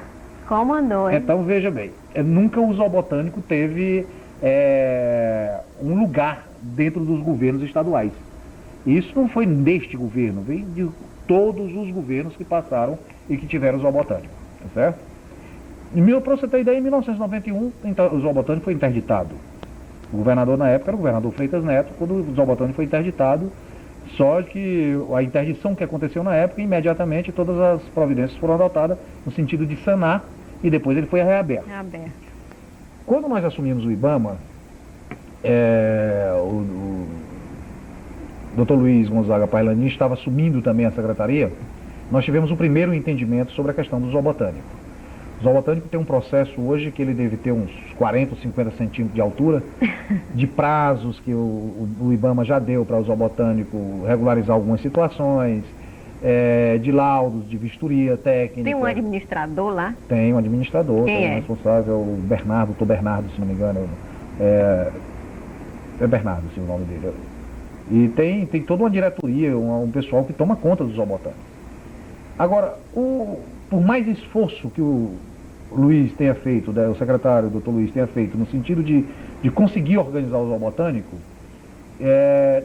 Como andou, hein? Então, veja bem, nunca o zoobotânico teve um lugar dentro dos governos estaduais. Isso não foi deste governo, veio de todos os governos que passaram e que tiveram zoobotânico, tá certo? Para você ter ideia, em 1991, o zoobotânico foi interditado. O governador na época era o governador Freitas Neto, quando o zoobotânico foi interditado, só que a interdição que aconteceu na época, imediatamente todas as providências foram adotadas no sentido de sanar e depois ele foi reaberto. Quando nós assumimos o IBAMA, o Dr. Luiz Gonzaga Pairlandim estava assumindo também a secretaria, nós tivemos o primeiro entendimento sobre a questão do zoobotânico. O zoobotânico tem um processo hoje que ele deve ter uns 40 ou 50 centímetros de altura, de prazos que o IBAMA já deu para o zoobotânico regularizar algumas situações, de laudos, de vistoria técnica. Tem um administrador lá? Tem um administrador, Quem tem um é? responsável, o Bernardo, Dr. Bernardo, se não me engano. É Bernardo, sim, o nome dele. E tem toda uma diretoria, um pessoal que toma conta do zoobotânico. Agora, por mais esforço que o Luiz tenha feito, o secretário, o Dr. Luiz, tenha feito, no sentido de conseguir organizar o zoobotânico,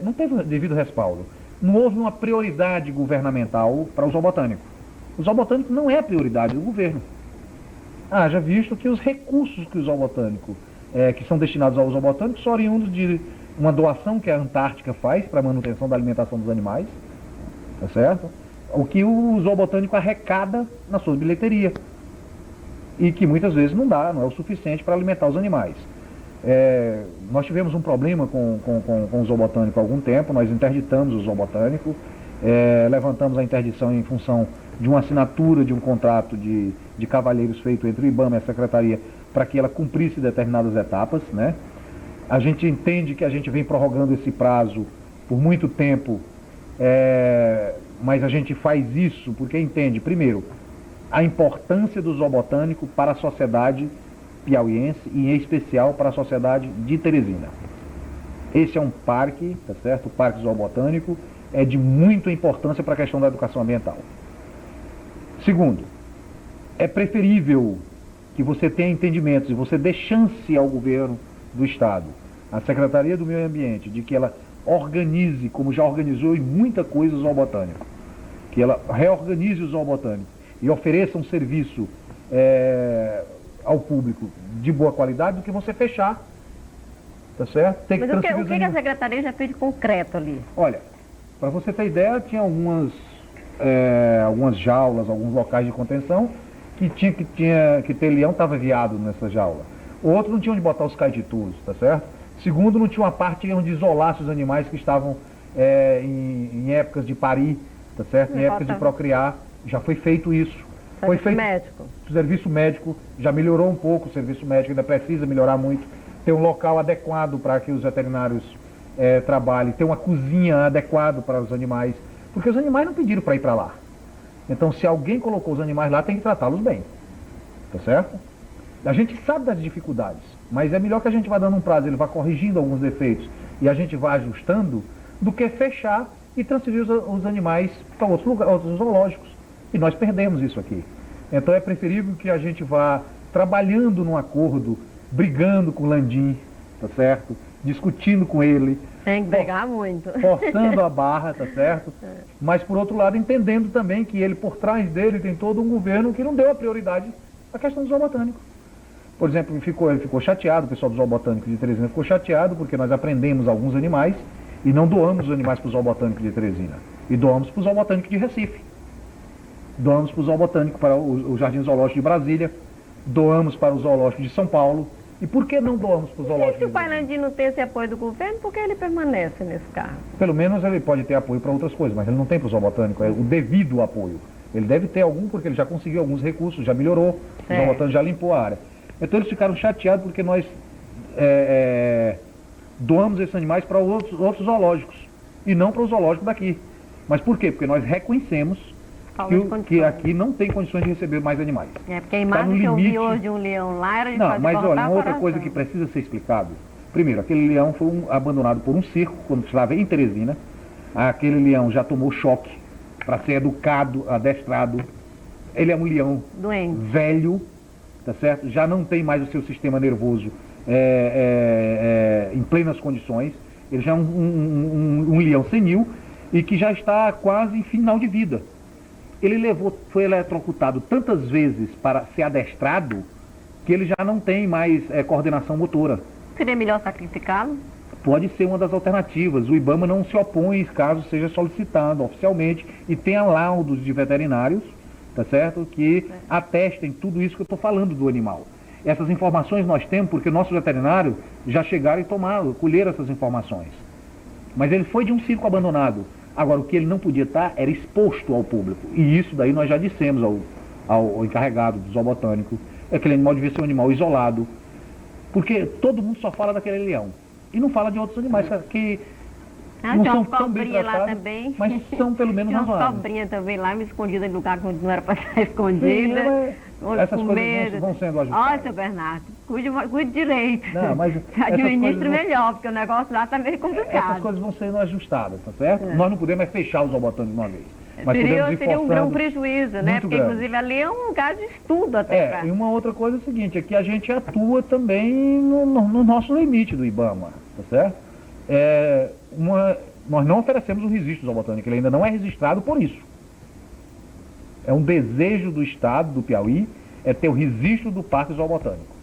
não teve devido respaldo. Não houve uma prioridade governamental para o zoobotânico. O zoobotânico não é a prioridade do governo. Haja visto que os recursos que o zoobotânico, que são destinados ao zoobotânico, são oriundos de uma doação que a Antártica faz para a manutenção da alimentação dos animais, tá certo? O que o zoobotânico arrecada na sua bilheteria. E que muitas vezes não é o suficiente para alimentar os animais. Nós tivemos um problema com o zoobotânico há algum tempo, nós interditamos o zoobotânico, levantamos a interdição em função de uma assinatura de um contrato de cavalheiros feito entre o IBAMA e a Secretaria para que ela cumprisse determinadas etapas, né? A gente entende que a gente vem prorrogando esse prazo por muito tempo, mas a gente faz isso porque entende, primeiro, a importância do zoobotânico para a sociedade piauiense e em especial para a sociedade de Teresina. Esse é um parque, tá certo? O Parque Zoobotânico é de muita importância para a questão da educação ambiental. Segundo, é preferível que você tenha entendimentos e você dê chance ao governo do Estado, à Secretaria do Meio Ambiente, de que ela organize, como já organizou em muita coisa o zoobotânico, que ela reorganize o zoobotânico e ofereça um serviço ao público de boa qualidade, do que você fechar, tá certo? Tem Mas o que a Secretaria já fez de concreto ali? Olha, para você ter ideia, tinha algumas jaulas, alguns locais de contenção que tinha que ter leão, estava viado nessa jaula. Outro não tinha onde botar os caititus, tá certo? Segundo, não tinha uma parte onde isolasse os animais que estavam em épocas de parir, tá certo? Em épocas de procriar. Já foi feito isso. Foi feito médico. O serviço médico já melhorou um pouco, o serviço médico ainda precisa melhorar muito. Ter um local adequado para que os veterinários trabalhem, ter uma cozinha adequada para os animais, porque os animais não pediram para ir para lá. Então, se alguém colocou os animais lá, tem que tratá-los bem, tá certo? A gente sabe das dificuldades, mas é melhor que a gente vá dando um prazo, ele vá corrigindo alguns defeitos e a gente vá ajustando, do que fechar e transferir os animais para outros lugares, outros zoológicos. E nós perdemos isso aqui. Então é preferível que a gente vá trabalhando num acordo, brigando com o Landim, tá certo? Discutindo com ele. Tem que brigar muito. Forçando a barra, tá certo? Mas por outro lado, entendendo também que ele, por trás dele, tem todo um governo que não deu a prioridade à questão do zoobotânico. Por exemplo, ele ficou chateado, o pessoal do zoobotânico de Teresina ficou chateado porque nós aprendemos alguns animais e não doamos os animais para o zoobotânico de Teresina. E doamos para o zoobotânico de Recife. Doamos para o zoobotânico, para o Jardim Zoológico de Brasília. Doamos para o Zoológico de São Paulo. E por que não doamos para o Zoológico? E se o Pairlandim não tem esse apoio do governo, por que ele permanece nesse cargo? Pelo menos ele pode ter apoio para outras coisas, mas ele não tem para o zoobotânico, é o devido apoio. Ele deve ter algum porque ele já conseguiu alguns recursos, já melhorou, o zoobotânico já limpou a área. Então eles ficaram chateados porque nós doamos esses animais para outros zoológicos e não para o zoológico daqui. Mas por quê? Porque nós reconhecemos que aqui não tem condições de receber mais animais. Porque a imagem que eu vi hoje de um leão lá era de Não, mas olha, uma outra coração. coisa que precisa ser explicado. Primeiro, aquele leão foi abandonado por um circo, quando estava em Teresina. Aquele leão já tomou choque para ser educado, adestrado. Ele é um leão doente, velho, tá certo? Já não tem mais o seu sistema nervoso em plenas condições. Ele já é um leão senil e que já está quase em final de vida. Ele foi eletrocutado tantas vezes para ser adestrado que ele já não tem mais coordenação motora. Seria melhor sacrificá-lo? Pode ser uma das alternativas. O IBAMA não se opõe caso seja solicitado oficialmente e tenha laudos de veterinários, tá certo? Que atestem tudo isso que eu estou falando do animal. Essas informações nós temos porque nossos veterinários já chegaram e colheram essas informações. Mas ele foi de um circo abandonado. Agora, o que ele não podia estar era exposto ao público. E isso daí nós já dissemos ao encarregado do zoobotânico. Aquele animal devia ser um animal isolado. Porque todo mundo só fala daquele leão. E não fala de outros animais que não são tão bem tratados, lá também. mas são pelo menos razoáveis. Tinha uma razoáveis. cobrinha também lá, me escondida em lugar que não era para estar escondida. Essas coisas vão sendo ajustadas. Olha, seu Bernardo, cuide direito. Não, mas administre melhor, porque o negócio lá está meio complicado. Essas coisas vão sendo ajustadas, tá certo? Nós não podemos fechar os zoobotânicos de uma vez. Mas seria um grande prejuízo, né? Porque, inclusive, ali é um lugar de estudo até. E uma outra coisa é o seguinte, é que a gente atua também no nosso limite do IBAMA, tá certo? Nós não oferecemos o registro zoobotânico, ele ainda não é registrado por isso. É um desejo do Estado, do Piauí, ter o registro do Parque Zoobotânico.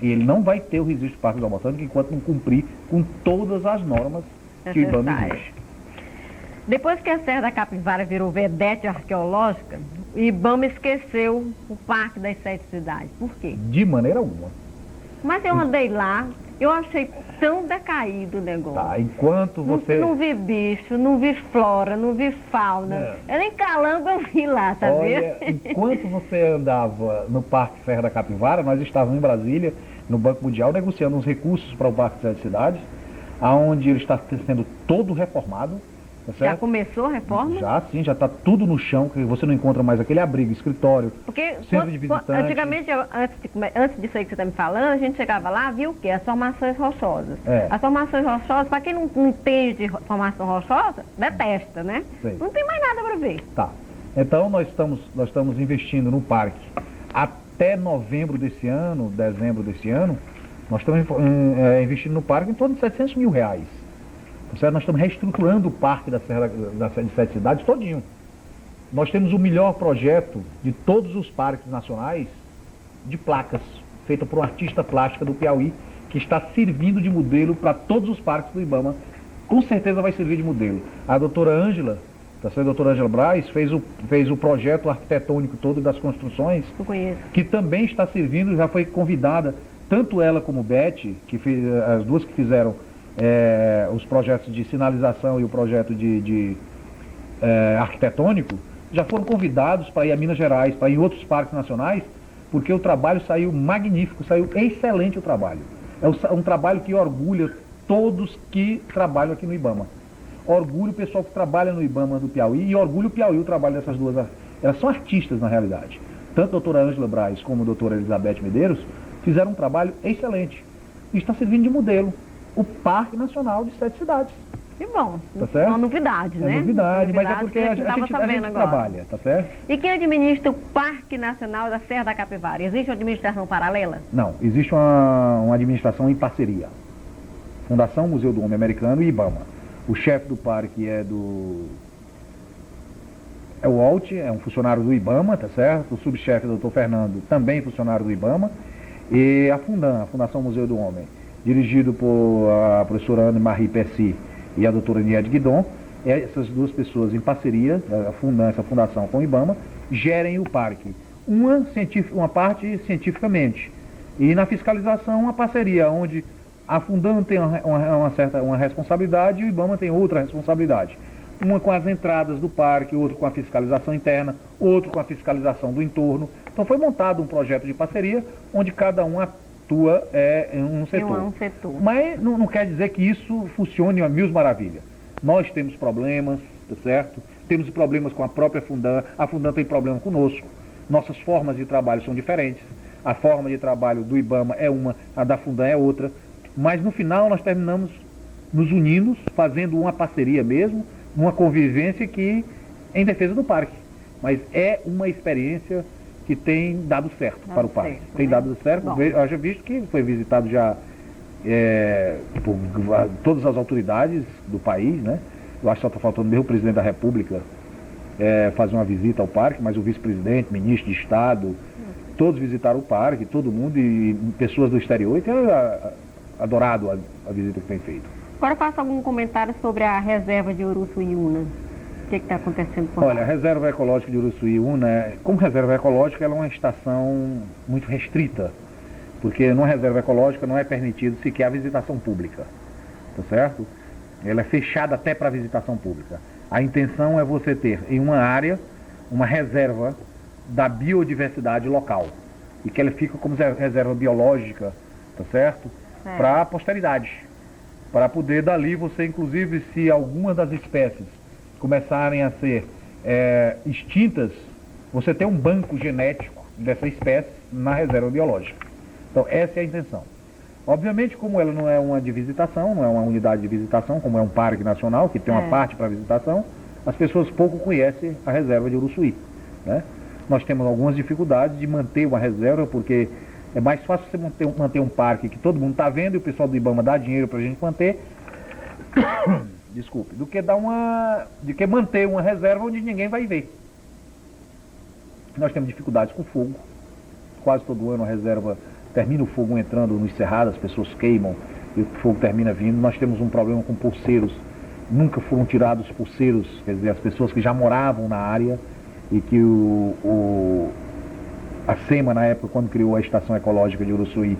E ele não vai ter o registro do Parque Zoobotânico enquanto não cumprir com todas as normas que o IBAMA exige. Depois que a Serra da Capivara virou vedete arqueológica, o IBAMA esqueceu o Parque das 7 Cidades. Por quê? De maneira alguma. Mas eu andei lá, eu achei tão decaído o negócio. Tá, enquanto você... Não vi bicho, não vi flora, não vi fauna. Eu nem calango eu vi lá, tá vendo? Enquanto você andava no Parque Serra da Capivara, nós estávamos em Brasília, no Banco Mundial, negociando uns recursos para o Parque das 7 Cidades, onde ele está sendo todo reformado. Tá certo? Já começou a reforma? Já, sim, já está tudo no chão, que você não encontra mais aquele abrigo, escritório, porque, centro de visitantes. Antigamente, antes disso aí que você está me falando, a gente chegava lá, viu o quê? As formações rochosas. As formações rochosas, para quem não entende de formação rochosa, detesta, né? Sei. Não tem mais nada para ver. Tá. Então nós estamos investindo no parque até novembro desse ano, dezembro desse ano, nós estamos investindo no parque em torno de R$700 mil. Nós estamos reestruturando o parque da Serra das 7 Cidades todinho. Nós temos o melhor projeto de todos os parques nacionais de placas, feito por um artista plástica do Piauí, que está servindo de modelo para todos os parques do IBAMA. Com certeza vai servir de modelo. A doutora Ângela, a doutora Ângela Braz, fez o projeto arquitetônico todo das construções, que também está servindo, já foi convidada, tanto ela como Beth, as duas que fizeram os projetos de sinalização e o projeto de arquitetônico, já foram convidados para ir a Minas Gerais, para ir em outros parques nacionais, porque o trabalho saiu magnífico, saiu excelente o trabalho. É um trabalho que orgulha todos que trabalham aqui no IBAMA. Orgulho o pessoal que trabalha no IBAMA do Piauí e orgulho o Piauí o trabalho dessas duas. Elas são artistas na realidade. Tanto a doutora Ângela Braz como a doutora Elizabeth Medeiros fizeram um trabalho excelente. E está servindo de modelo o Parque Nacional de 7 Cidades. Que bom. Tá certo? Uma novidade, né? É novidade, mas é porque a gente trabalha, tá certo? E quem administra o Parque Nacional da Serra da Capivara? Existe uma administração paralela? Não, existe uma administração em parceria. Fundação Museu do Homem Americano e IBAMA. O chefe do parque é o Walt, é um funcionário do IBAMA, tá certo? O subchefe, o Dr. Fernando, também funcionário do IBAMA. E a Fundam, a Fundação Museu do Homem, dirigido por a professora Anne-Marie Percy e a doutora Niede Guidon. Essas duas pessoas em parceria, essa fundação com o IBAMA, gerem o parque. Uma parte cientificamente. E na fiscalização, uma parceria, onde a Fundam tem uma responsabilidade e o IBAMA tem outra responsabilidade. Uma com as entradas do parque, outra com a fiscalização interna, outro com a fiscalização do entorno. Então foi montado um projeto de parceria, onde cada um atua em um setor. Mas não quer dizer que isso funcione a mil maravilhas. Nós temos problemas, tá certo? Temos problemas com a própria Fundam, a Fundam tem problema conosco. Nossas formas de trabalho são diferentes. A forma de trabalho do IBAMA é uma, a da Fundam é outra. mas no final nós terminamos nos unindo, fazendo uma parceria mesmo, uma convivência que em defesa do parque. Mas é uma experiência que tem dado certo para o parque. Tem dado certo, eu já visto que foi visitado já por todas as autoridades do país, né? Eu acho que só está faltando mesmo o presidente da República fazer uma visita ao parque, mas o vice-presidente, ministro de Estado, todos visitaram o parque, todo mundo, e pessoas do exterior, e tem adorado a visita que tem feito. Agora faça algum comentário sobre a reserva de Uruçuíuna. O que está acontecendo por lá? Olha, a reserva ecológica de Uruçuíuna, como reserva ecológica, ela é uma estação muito restrita, porque numa reserva ecológica não é permitido sequer a visitação pública, tá certo? Ela é fechada até para visitação pública. A intenção é você ter em uma área uma reserva da biodiversidade local, e que ela fica como reserva biológica, tá certo? Para a posteridade, para poder dali você, inclusive, se algumas das espécies começarem a ser extintas, você tem um banco genético dessa espécie na reserva biológica. Então essa é a intenção. Obviamente, como ela não é uma de visitação, não é uma unidade de visitação, como é um parque nacional, que tem uma parte para visitação, as pessoas pouco conhecem a reserva de Uruçuí, né? Nós temos algumas dificuldades de manter uma reserva, porque é mais fácil você manter um parque que todo mundo está vendo e o pessoal do IBAMA dá dinheiro para a gente manter, desculpe, do que manter uma reserva onde ninguém vai ver. Nós temos dificuldades com fogo. Quase todo ano a reserva termina o fogo entrando no cerrado, as pessoas queimam e o fogo termina vindo. Nós temos um problema com pulseiros. Nunca foram tirados pulseiros, quer dizer, as pessoas que já moravam na área, e que a SEMA, na época, quando criou a Estação Ecológica de Uruçuí,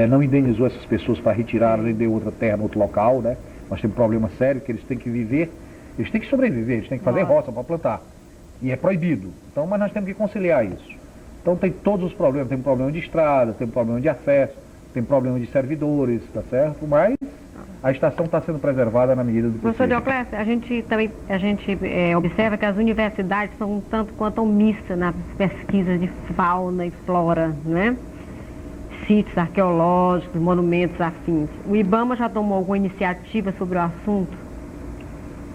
não indenizou essas pessoas para retirar e deu outra terra no outro local, né? Nós temos um problema sério, que eles têm que viver, eles têm que sobreviver, eles têm que fazer roça para plantar. E é proibido. Então, mas nós temos que conciliar isso. Então tem todos os problemas, tem problema de estrada, tem problema de acesso, tem problema de servidores, tá certo? Mas a estação está sendo preservada na medida do possível. Professor Dioclésio, a gente observa que as universidades são um tanto quanto omistas nas pesquisas de fauna e flora, né? Sítios arqueológicos, monumentos afins. O IBAMA já tomou alguma iniciativa sobre o assunto?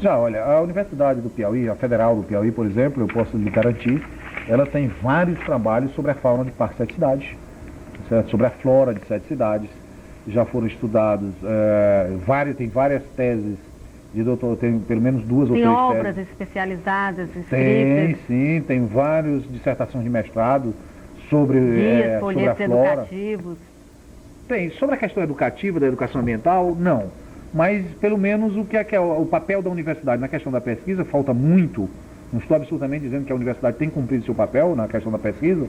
Já, olha, a Universidade do Piauí, a Federal do Piauí, por exemplo, eu posso lhe garantir, ela tem vários trabalhos sobre a fauna de Parque Sete Cidades, certo? Sobre a flora de Sete Cidades. Já foram estudados, tem várias teses de doutor, tem pelo menos 2 ou 3 teses. Tem obras especializadas, escritas? Tem várias dissertações de mestrado sobre, sobre a flora. Educativos? Tem. Sobre a questão educativa, da educação ambiental, não. Mas pelo menos o que é o papel da universidade na questão da pesquisa, falta muito. Não estou absolutamente dizendo que a universidade tem cumprido seu papel na questão da pesquisa,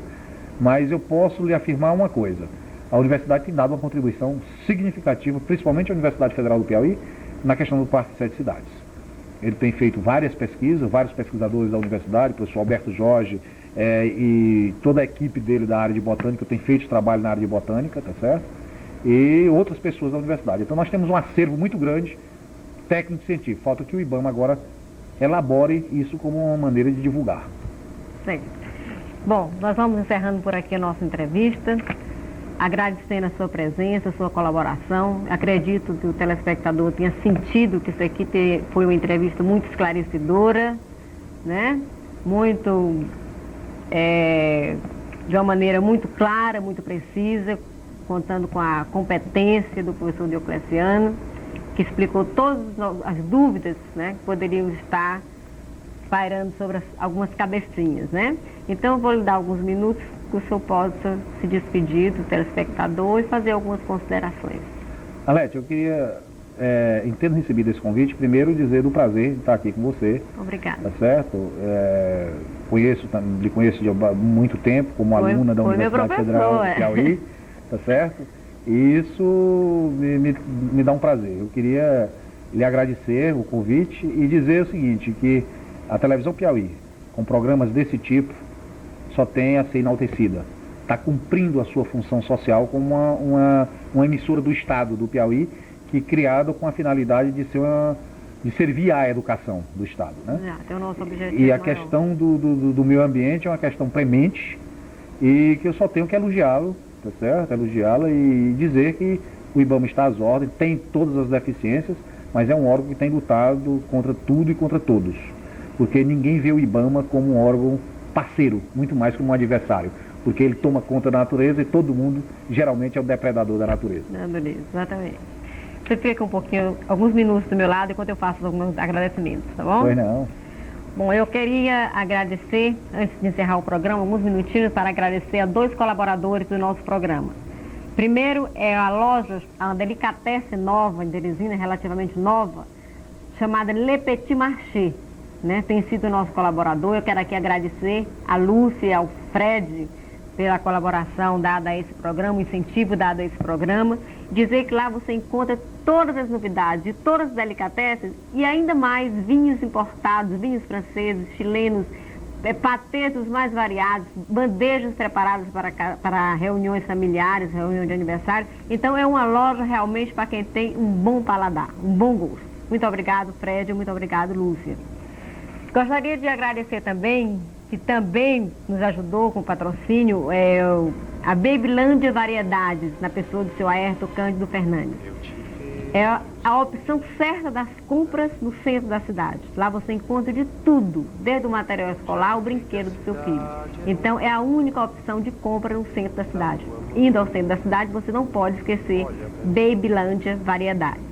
mas eu posso lhe afirmar uma coisa. A universidade tem dado uma contribuição significativa, principalmente a Universidade Federal do Piauí, na questão do Parque Sete Cidades. Ele tem feito várias pesquisas, vários pesquisadores da universidade, o professor Alberto Jorge e toda a equipe dele da área de botânica tem feito trabalho na área de botânica, tá certo? E outras pessoas da universidade. Então nós temos um acervo muito grande, técnico e científico. Falta que o IBAMA agora elabore isso como uma maneira de divulgar. Sim. Bom, nós vamos encerrando por aqui a nossa entrevista, agradecendo a sua presença, a sua colaboração. Acredito que o telespectador tenha sentido que isso aqui foi uma entrevista muito esclarecedora, né? Muito, de uma maneira muito clara, muito precisa, contando com a competência do professor Diocleciano, que explicou todas as dúvidas, né, que poderiam estar pairando sobre algumas cabecinhas, né? Então eu vou lhe dar alguns minutos que o senhor possa se despedir do telespectador e fazer algumas considerações. Alete, eu queria, em tendo recebido esse convite, primeiro dizer do prazer de estar aqui com você. Obrigada. Tá certo? Lhe conheço há muito tempo como aluna da Universidade Federal do Piauí, tá certo? E isso me dá um prazer. Eu queria lhe agradecer o convite e dizer o seguinte, que a televisão Piauí, com programas desse tipo, só tem a ser enaltecida. Está cumprindo a sua função social como uma emissora do Estado do Piauí, que criada com a finalidade de servir à educação do Estado, né? É o nosso objetivo. E a questão do meio ambiente é uma questão premente e que eu só tenho que elogiá-lo, tá certo? Elogiá-la e dizer que O IBAMA está às ordens, tem todas as deficiências, mas é um órgão que tem lutado contra tudo e contra todos. Porque ninguém vê o IBAMA como um órgão parceiro, muito mais como um adversário. Porque ele toma conta da natureza e todo mundo geralmente é o depredador da natureza. Exatamente. Você fica um pouquinho, alguns minutos do meu lado enquanto eu faço alguns agradecimentos, tá bom? Pois não. Bom, eu queria agradecer, antes de encerrar o programa, alguns minutinhos para agradecer a 2 colaboradores do nosso programa. Primeiro é a loja, a delicatessen nova, em Teresina, relativamente nova, chamada Le Petit Marché, né? Tem sido o nosso colaborador. Eu quero aqui agradecer a Lúcia e ao Fred pela colaboração dada a esse programa, o incentivo dado a esse programa. Dizer que lá você encontra todas as novidades de todas as delicatessen e ainda mais vinhos importados, vinhos franceses, chilenos, patês dos mais variados, bandejas preparadas para reuniões familiares, reuniões de aniversário. Então é uma loja realmente para quem tem um bom paladar, um bom gosto. Muito obrigado, Fred, muito obrigado, Lúcia. Gostaria de agradecer também, que também nos ajudou com o patrocínio, a Babylândia Variedades, na pessoa do seu Aerto Cândido Fernandes. É a opção certa das compras no centro da cidade. Lá você encontra de tudo, desde o material escolar ao brinquedo do seu filho. Então é a única opção de compra no centro da cidade. Indo ao centro da cidade, você não pode esquecer Babylândia Variedades.